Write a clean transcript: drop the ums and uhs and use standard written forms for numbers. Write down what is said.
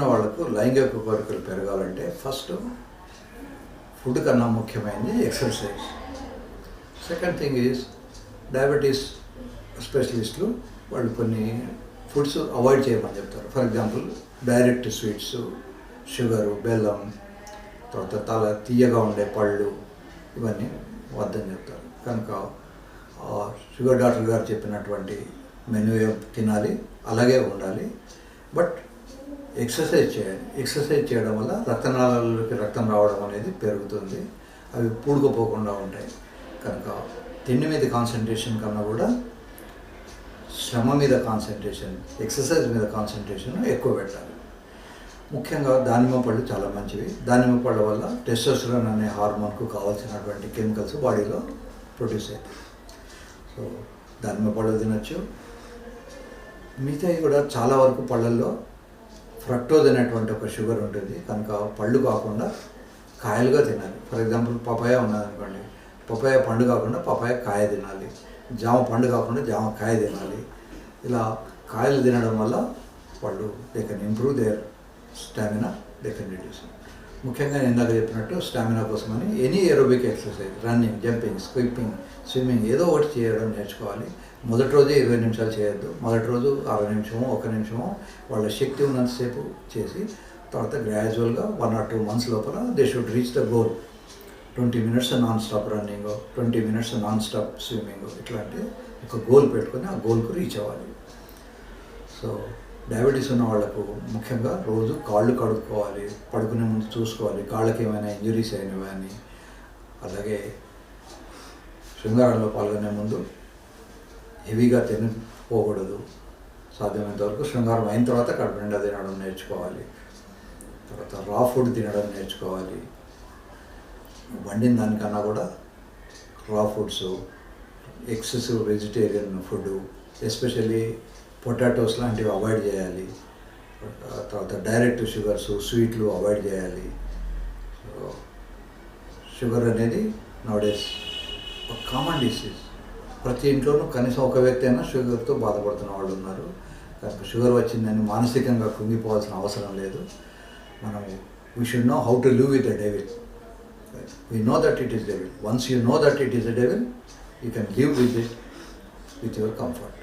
ఉన్న వాళ్ళకు లైంగిక కోరికలు పెరగాలంటే ఫస్ట్ ఫుడ్ కన్నా ముఖ్యమైనది exercise. Second thing is diabetes స్పెషలిస్టులు వాళ్ళు కొన్ని ఫుడ్స్ అవాయిడ్ చేయమని చెప్తారు. For example direct sweets, sugar, బెల్లం, తర్వాత తీయగా ఉండే పళ్ళు, ఇవన్నీ వద్దని చెప్తారు. కనుక షుగర్ డాక్టర్ గారు చెప్పినటువంటి మెనూ తినాలి, అలాగే ఉండాలి. బట్ ఎక్సర్సైజ్ చేయాలి. ఎక్సర్సైజ్ చేయడం వల్ల రక్తనాళాలలోకి రక్తం రావడం అనేది పెరుగుతుంది, అవి పూడుకుపోకుండా ఉంటాయి. కనుక తిండి మీద కాన్సన్ట్రేషన్ కన్నా కూడా శ్రమ మీద కాన్సన్ట్రేషన్, ఎక్సర్సైజ్ మీద కాన్సన్ట్రేషన్ ఎక్కువ పెట్టాలి. ముఖ్యంగా దానిమ్మ పళ్ళు చాలా మంచివి. దానిమ్మ పళ్ళ వల్ల టెస్టోస్టెరాన్ అనే హార్మోన్కు కావాల్సినటువంటి కెమికల్స్ బాడీలో ప్రొడ్యూస్ అవుతాయి. సో దానిమ్మ పళ్ళు తినచ్చు. మిగతాయి కూడా చాలా వరకు పళ్ళల్లో ఫ్రక్టోజ్ అనేటువంటి ఒక షుగర్ ఉంటుంది. కనుక పళ్ళు కాకుండా కాయలుగా తినాలి. ఫర్ ఎగ్జాంపుల్ పపాయ ఉన్నదనుకోండి, పపాయ పండు కాకుండా పపాయ కాయ తినాలి. జామ పండు కాకుండా జామ కాయ తినాలి. ఇలా కాయలు తినడం వల్ల వాళ్ళు they can improve their stamina, they can reduce. ముఖ్యంగా నేను ఇందాక చెప్పినట్టు స్టామినా కోసమని any aerobic exercise, running, jumping, swimming ఏదో ఒకటి చేయడం నేర్చుకోవాలి. మొదటి రోజే 20 నిమిషాలు చేయొద్దు. మొదటి రోజు 60 నిమిషమో 1 నిమిషమో వాళ్ళ శక్తి ఉన్నంతసేపు చేసి తర్వాత గ్రాడ్యువల్గా 1 or 2 months లోపల they should reach the goal. 20 minutes non stop running, 20 minutes non stop swimming, ఇట్లాంటి ఒక గోల్ పెట్టుకొని ఆ గోల్కు రీచ్ అవ్వాలి. సో డయాబెటీస్ ఉన్న వాళ్ళకు ముఖ్యంగా రోజు కాళ్ళు కడుక్కోవాలి, పడుకునే ముందు చూసుకోవాలి కాళ్ళకి ఏమైనా ఇంజరీస్ అయినవి అని. అలాగే శృంగారంలో పాల్గొనే ముందు హెవీగా తినకపోకూడదు. సాధ్యమైనంత వరకు శృంగారం అయిన తర్వాత కడుపు నిండా తినడం నేర్చుకోవాలి. తర్వాత రా ఫుడ్ తినడం నేర్చుకోవాలి. వండిన దానికన్నా కూడా రా foods, excessive vegetarian food, especially potatoes లాంటివి అవాయిడ్ చేయాలి. తర్వాత డైరెక్ట్ షుగర్స్, స్వీట్లు అవాయిడ్ చేయాలి. షుగర్ అనేది నౌడేస్ ఒక కామన్ డిసీజ్. ప్రతి ఇంట్లోనూ కనీసం ఒక వ్యక్తి అయినా షుగర్తో బాధపడుతున్న వాళ్ళు ఉన్నారు. కనుక షుగర్ వచ్చిందని మానసికంగా కుంగిపోవాల్సిన అవసరం లేదు. మనం we should know how to live with the devil. We know that it is devil. Once you know that it is a devil, you can live with it with your comfort.